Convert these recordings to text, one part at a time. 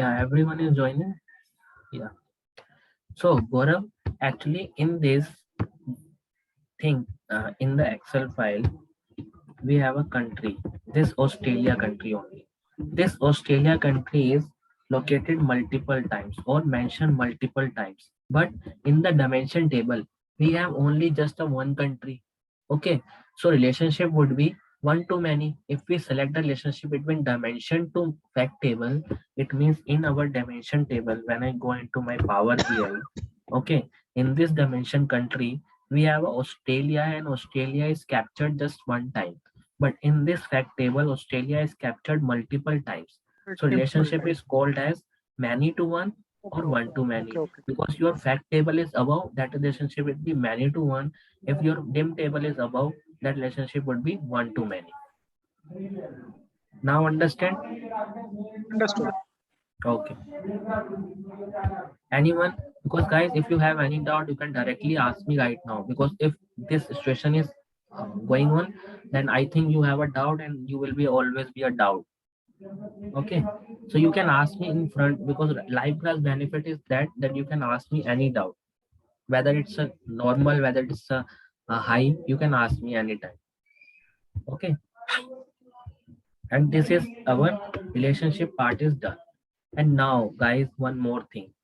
Yeah, everyone is joining. Yeah. So Gaurav, actually in this thing, in the Excel file, we have a country. This Australia country only. This Australia country is located multiple times or mentioned multiple times. But in the dimension table, we have only just a one country. Okay. So relationship would be one to many. If we select the relationship between dimension to fact table, it means in our dimension table, when I go into my Power BI, okay, in this dimension country, we have Australia and Australia is captured just one time. But in this fact table, Australia is captured multiple times. So Multiple relationship times. is called as many to one or Okay, one to okay, many. okay. Because your fact table is above, that relationship would be many to one. If your dim table is above, that relationship would be one to many. Now understand? Understood. Okay. Anyone? Because guys, if you have any doubt, you can directly ask me right now. Because if this situation is going on, then I think you have a doubt and you will be always be a doubt. Okay, so you can ask me in front because live class benefit is that you can ask me any doubt, whether it's a normal, whether it's a high, you can ask me anytime. Okay, and this is our relationship part is done. And now, guys, one more thing.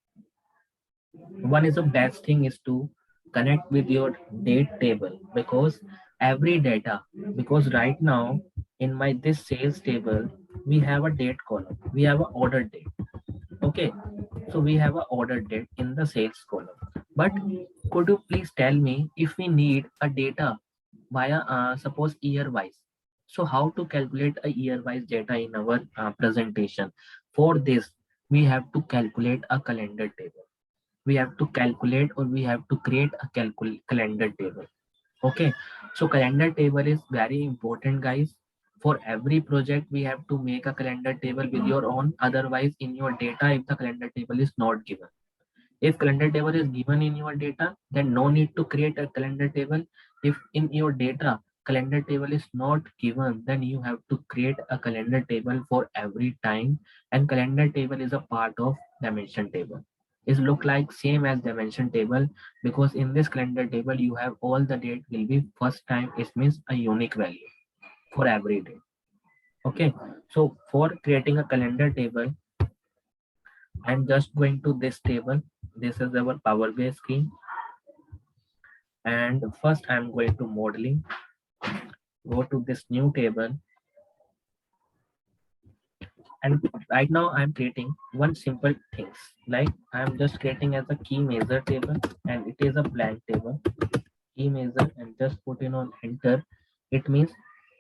One is the best thing is to connect with your date table because every data, because right now in my this sales table we have a date column, we have an order date. Okay, so we have a order date in the sales column. But could you please tell me if we need a data via suppose year wise? So how to calculate a year wise data in our presentation? For this, we have to calculate a calendar table. We have to calculate or we have to create a calendar table. Okay, so calendar table is very important, guys. For every project, we have to make a calendar table with your own. Otherwise, in your data, if the calendar table is not given, if calendar table is given in your data, then no need to create a calendar table. If in your data calendar table is not given, then you have to create a calendar table for every time. And calendar table is a part of dimension table. It look like same as dimension table because in this calendar table you have all the date will be first time. It means a unique value for every day. Okay, so for creating a calendar table, I'm just going to this table. This is our Power BI screen. And first I'm going to modeling, go to this new table. And right now I'm creating one simple things like I'm just creating as a key measure table and it is a blank table, key measure and just put in on enter. It means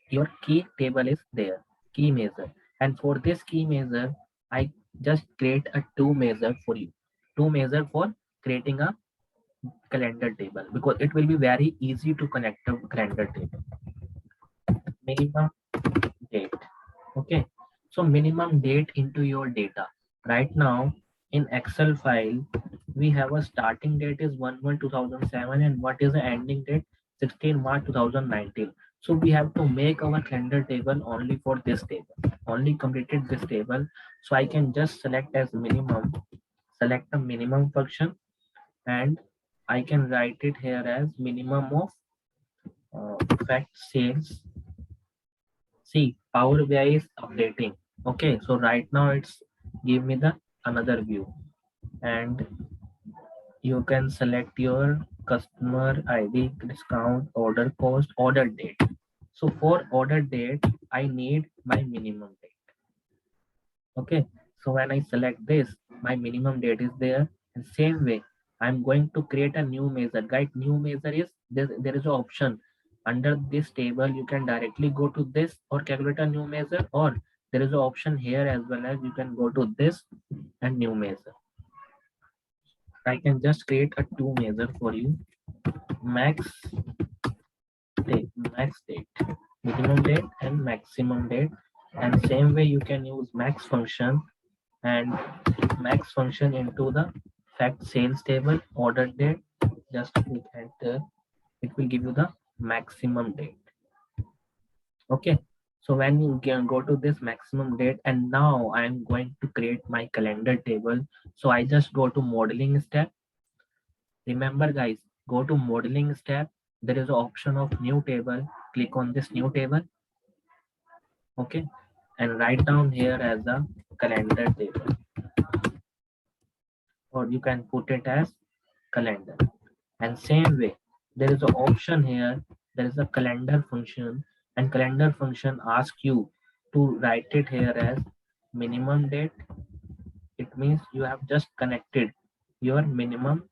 your key table is there, key measure. And for this key measure, I just create a two measure for you, two measure for creating a calendar table because it will be very easy to connect a calendar table. Minimum date. Okay, so minimum date into your data. Right now in Excel file, we have a starting date is 1/1/2007 and what is the ending date 16 March 2019. So we have to make our calendar table only for this table, only completed this table. So I can just select as minimum, select a minimum function and I can write it here as minimum of fact sales. See, Power BI is updating. Okay, so right now it's give me the another view and you can select your customer ID, discount, order cost, order date. So for order date, I need my minimum date. Okay, so when I select this, my minimum date is there. And same way, I'm going to create a new measure. Guide new measure is there is an option under this table. You can directly go to this or calculate a new measure, or there is an option here as well as you can go to this and new measure. I can just create a two measure for you. Max date, max date, minimum date and maximum date. And same way you can use max function and max function into the fact sales table order date. Just click enter, it will give you the maximum date. Okay, So when you go to this maximum date, and now I'm going to create my calendar table. So I just go to modeling step. Remember guys, go to modeling step. There is an option of new table. Click on this new table. Okay. And write down here as a calendar table, or you can put it as calendar. And same way, there is an option here. There is a calendar function, and calendar function asks you to write it here as minimum date. It means you have just connected your minimum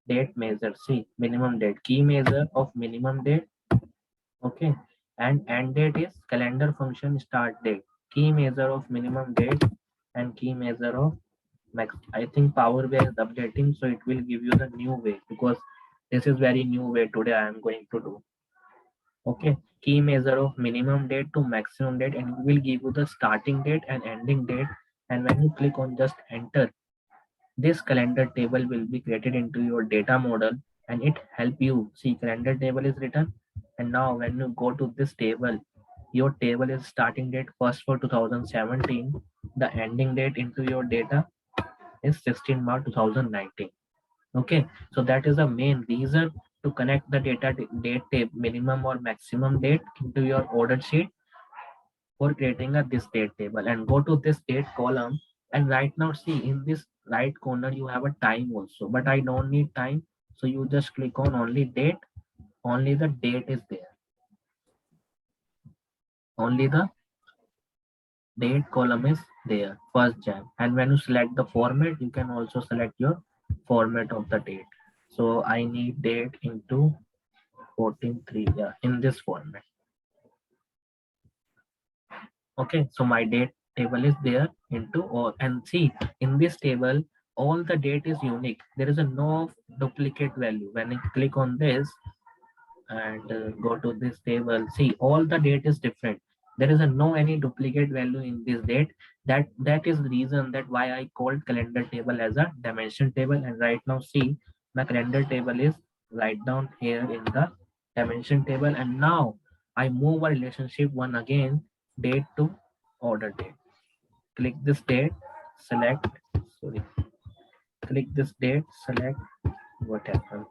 date measure. See, minimum date, key measure of minimum date. Okay. And end date is calendar function start date, key measure of minimum date, and key measure of max. I think Power BI is updating, so it will give you the new way, because this is very new way today I am going to do. Okay, key measure of minimum date to maximum date, and it will give you the starting date and ending date. And when you click on just enter, this calendar table will be created into your data model, and it help you see calendar table is written. And now when you go to this table, your table is starting date first for 2017, the ending date into your data is 16 March 2019. Okay, so that is the main reason to connect the date tape minimum or maximum date into your order sheet for creating a this date table. And go to this date column, and right now see in this right corner you have a time also, but I don't need time, so you just click on only date. Only the date is there, only the date column is there, first Jan. And when you select the format, you can also select your format of the date. So I need date into 14/3, yeah, in this format. Okay, so my date table is there into all, and see in this table all the date is unique. There is a no duplicate value. When I click on this and go to this table, see all the date is different. There is a no any duplicate value in this date. That is the reason that why I called calendar table as a dimension table. And right now see my calendar table is right down here in the dimension table. And now I move a relationship one again, date to order date. Click this date, select, sorry, click this date, select, what happened,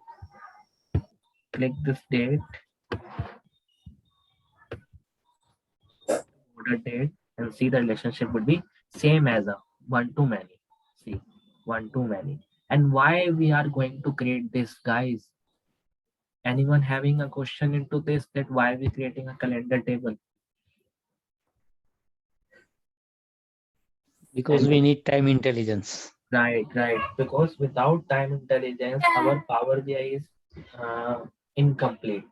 click this date, order date, and see the relationship would be same as a one to many. See, one to many. And why we are going to create this, guys? Anyone having a question into this, that why we creating a calendar table? Because we need time intelligence. Right, right. Because without time intelligence, our Power BI is incomplete.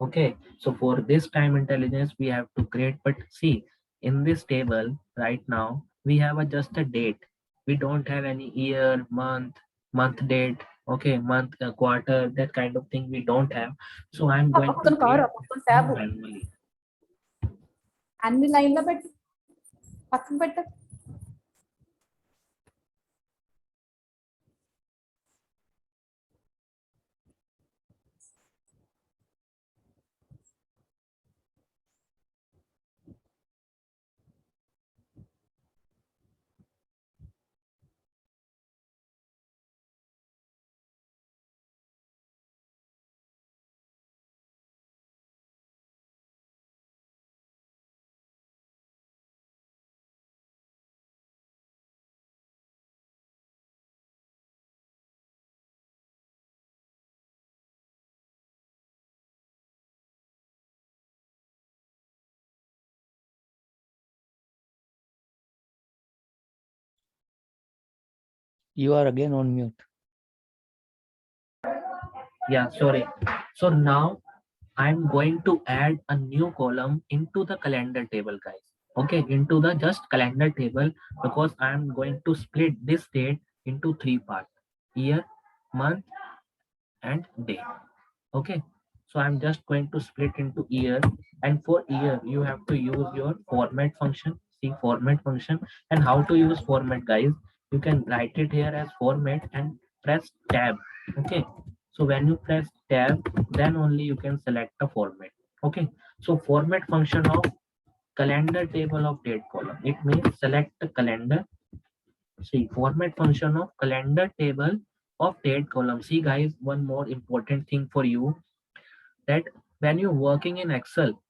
Okay, so for this time intelligence, we have to create. But see, in this table right now, we have a just a date. We don't have any year, month date. Okay, month, quarter, that kind of thing we don't have. So I'm going to create manually. అన్ని లైన్లో పెట్టి పక్కన పెట్ట You are again on mute. Yeah, sorry. So now I'm going to add a new column into the calendar table, guys. Okay, into the just calendar table, because I'm going to split this date into three parts: year, month, and day. Okay, so I'm just going to split into year, and for year you have to use your format function. See, format function. And how to use format, guys? You can write it here as format and press tab. Okay, so when you press tab, then only you can select the format. Okay, So format function of calendar table of date column. It means select the calendar. See, format function of calendar table of date column. See guys, one more important thing for you, that when you're working in Excel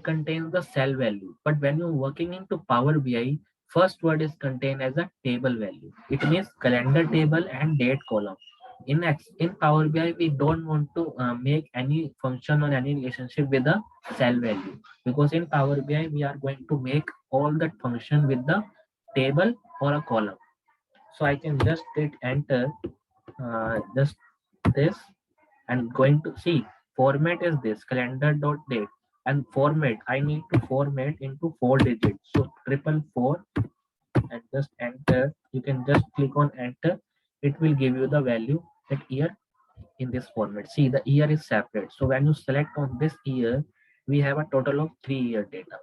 contains the cell value, but when you're working into Power BI, first word is contained as a table value. It means calendar table and date column. In Power BI, we don't want to make any function or any relationship with the cell value, because in Power BI we are going to make all that function with the table or a column. So I can just hit enter, just this, and going to see format is this calendar dot date, and format I need to format into 4 digits, so 444, and just enter. You can just click on enter. It will give you the value that year in this format. See, the year is separate, so when you select on this year, we have a total of 3 year data,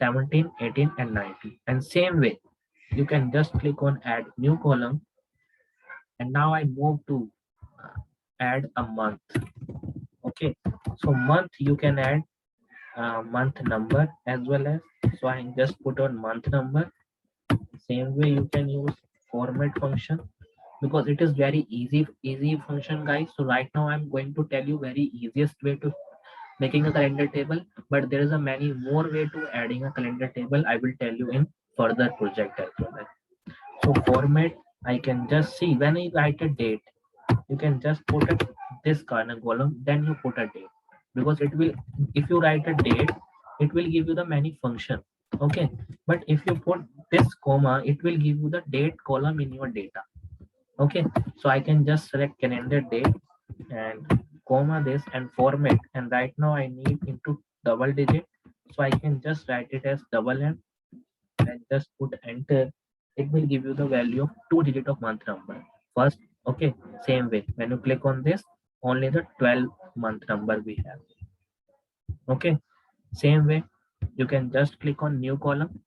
17, 18 and 19. And same way you can just click on add new column, and now I move to add a month. Okay, so month you can add month number as well as, so I just put on month number. Same way you can use format function, because it is very easy function guys. So right now I'm going to tell you very easiest way to making a calendar table, but there is a many more way to adding a calendar table. I will tell you in further project as well. So format, I can just see when I write a date, you can just put it this kind of column, then you put a date, because it will, if you write a date, it will give you the many function. Okay, but if you put this comma, it will give you the date column in your data. Okay, so I can just select calendar date and comma this and format, and right now I need into double digit, so I can just write it as double M and just put enter. It will give you the value of 2 digit of month number first. Okay, same way when you click on this, only the 12 month number we have. Okay, same way you can just click on new column,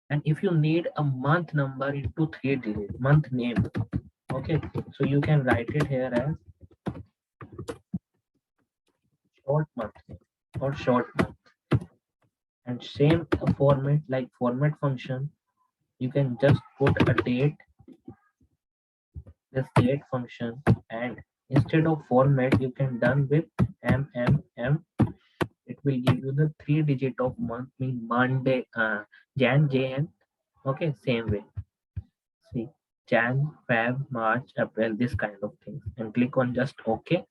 and if you need a month number into 3 digit month name, okay, so you can write it here as short month or short month. And same format, like format function, you can just put a date, this date function, and instead of format you can done with mmm. It will give you the 3 digit of month, mean Monday, Jan, Jan. Okay, same way. See, Jan, Feb, March, April, this kind of things, and click on just OK.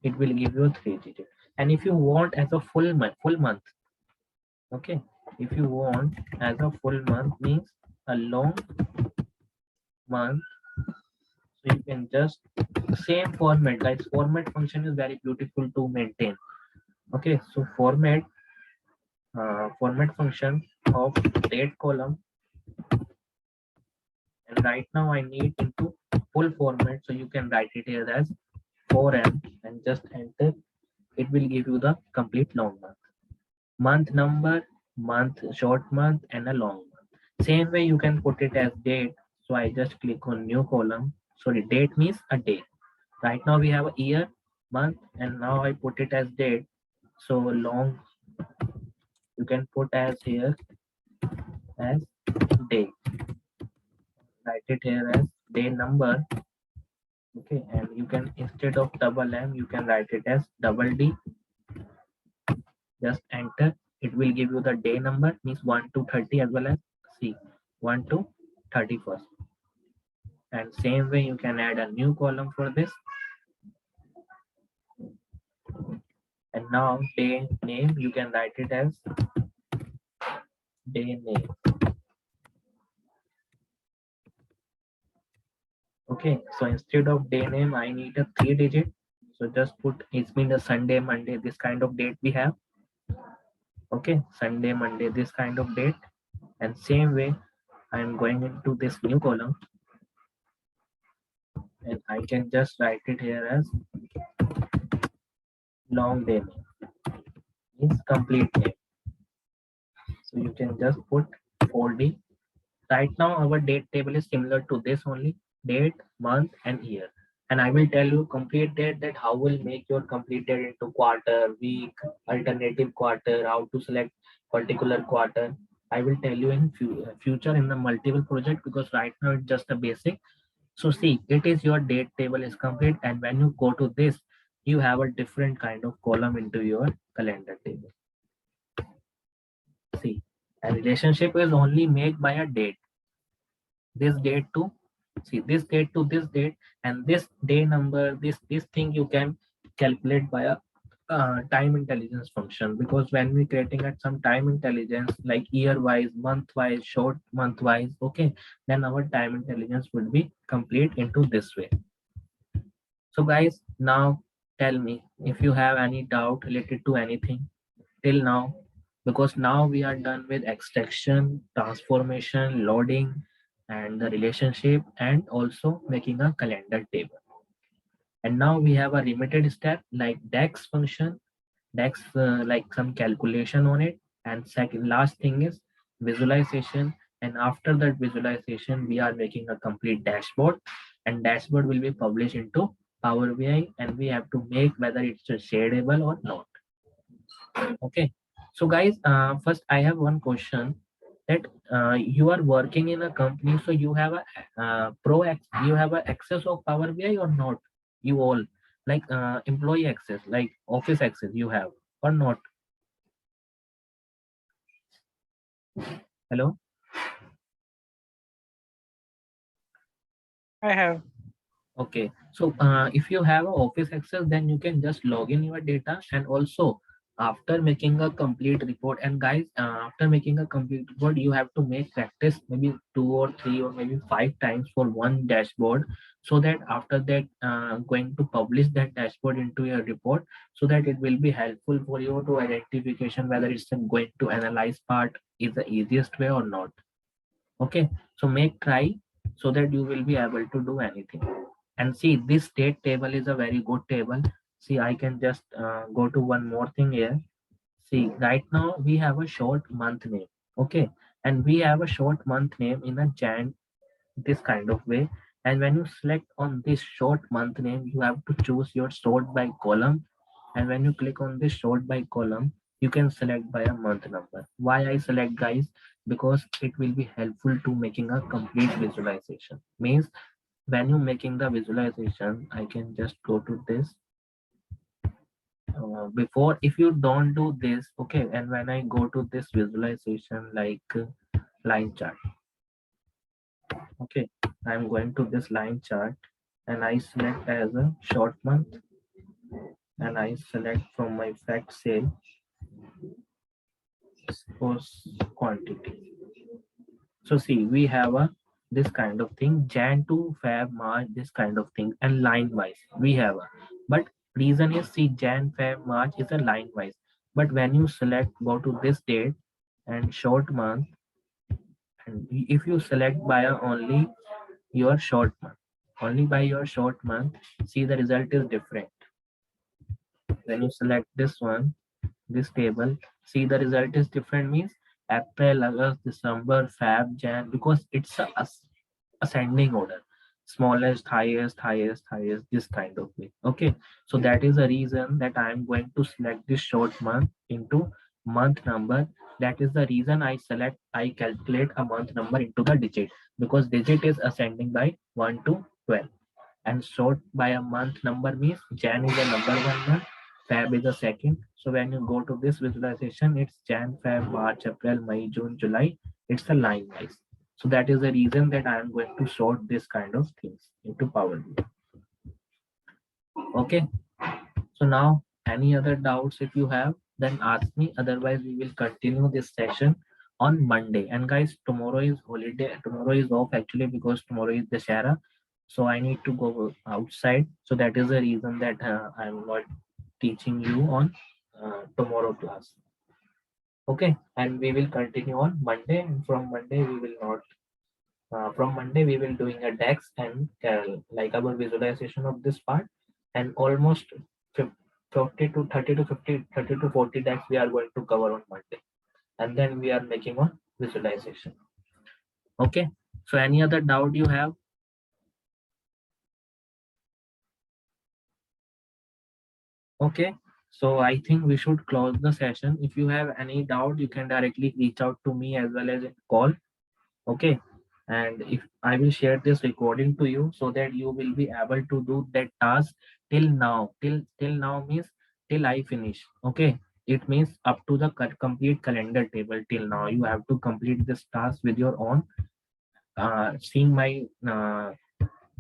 It will give you a 3 digit. And if you want as a full month, okay, if you want as a full month means a long month, so you can just same format guys. Format function is very beautiful to maintain. Okay, so format function of date column, and right now I need into full format, so you can write it here as 4M and just enter. It will give you the complete long month number, month, short month and a long month. Same way you can put it as date, so I just click on new column. Sorry, date means a day. Right now we have a year, month, and now I put it as date. So long, you can put as here as day. Write it here as day number. Okay, and you can, instead of double M, you can write it as double D. Just enter. It will give you the day number, means 1 to 30, as well as C 1 to 31st. And same way you can add a new column for this. And now day name, you can write it as day name. Okay, so instead of day name, I need a 3 digit. So just put, it's been a Sunday, Monday, this kind of date we have. Okay, Sunday, Monday, this kind of date. And same way, I'm going into this new column, and I can just write it here as long day name, means complete name. So you can just put 4D. Right now our date table is similar to this only, date, month and year. And I will tell you complete date, that how will make your complete date into quarter, week, alternative quarter, how to select particular quarter. I will tell you in future in the multiple project, because right now it's just a basic. So see, it is your date table is complete, and when you go to this, you have a different kind of column into your calendar table. See, a relationship is only made by a date. This date to, see, this date to this date, and this day number, this thing you can calculate by a time intelligence function, because when we creating at some time intelligence like year wise, month wise, short month wise, okay, then our time intelligence would be complete into this way. So guys, now tell me if you have any doubt related to anything till now, because now we are done with extraction, transformation, loading, and the relationship, and also making a calendar table. And now we have a limited step like DEX function, DEX like some calculation on it. And second, last thing is visualization. And after that visualization, we are making a complete dashboard, and dashboard will be published into Power BI, and we have to make whether it's shareable or not. Okay. So guys, first I have one question, that you are working in a company, so you have a you have a access of Power BI or not? You all, like employee access, like office access you have or not? Hello? I have. Okay. So if you have a office access, then you can just log in your data, and also after making a complete report, and guys, after making a complete report, you have to make practice maybe 2 or 3 or maybe 5 times for one dashboard, so that after that going to publish that dashboard into your report, so that it will be helpful for you to identification whether it's going to analyze part is the easiest way or not. Okay. So make try, so that you will be able to do anything. And see, this date table is a very good table. See, I can just go to one more thing here. See, right now we have a short month name. Okay. And we have a short month name in a Jan, this kind of way. And when you select on this short month name, you have to choose your sort by column. And when you click on this sort by column, you can select by a month number. Why I select, guys? Because it will be helpful to making a complete visualization. Means when you making the visualization, I can just go to this. Before, if you don't do this, okay, and when I go to this visualization like line chart, okay, I'm going to this line chart, and I select as a short month, and I select from my fact sale suppose quantity. So see, we have a this kind of thing, Jan to Feb, March, this kind of thing, and line wise we have a. But reason is, see, Jan, Feb, March is a line wise. But when you select, go to this date and short month, and if you select by only your short month, only by your short month, see the result is different. When you select this one, this table, see the result is different, means April, August, December, Feb, Jan, because it's a ascending order, smallest, highest, highest, highest, this kind of way. Okay. So that is the reason that I am going to select this short month into month number. That is the reason I calculate a month number into the digit, because digit is ascending by 1 to 12, and sort by a month number means Jan is the number one month, Feb is the second. So when you go to this visualization, it's Jan, Feb, March, April, May, June, July. It's a line wise. So that is the reason that I am going to sort this kind of things into Power BI. Okay. So now any other doubts if you have, then ask me. Otherwise, we will continue this session on Monday. And guys, tomorrow is holiday. Tomorrow is off actually, because tomorrow is the Shara. So I need to go outside. So that is the reason that I'm not teaching you on tomorrow class. Okay. And we will continue on Monday. And from Monday, we will not. From Monday, we will doing a DEX and like our visualization of this part, and almost 50 to 30 to 50, 30 to 40 DEX we are going to cover on Monday, and then we are making a visualization. Okay. So any other doubt you have? Okay, so I think we should close the session. If you have any doubt, you can directly reach out to me as well as in call. Okay, and if I will share this recording to you so that you will be able to do that task till now. Till now means till I finish. Okay, it means up to the complete calendar table till now. You have to complete this task with your own. Seeing my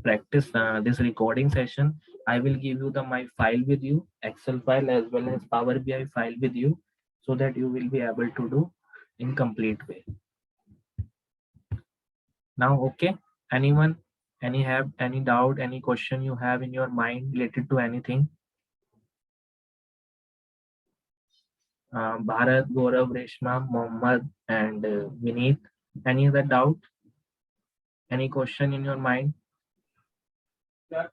practice this recording session, I will give you the my file with you, Excel file as well as Power BI file with you, so that you will be able to do in complete way. Now, okay, anyone, any doubt, any question you have in your mind related to anything? Bharat, Gaurav, Reshma, Mohammed, and Vineet, any other doubt, any question in your mind?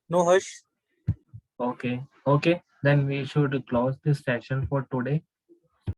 No, Harsh. Okay, okay, then we should close this session for today.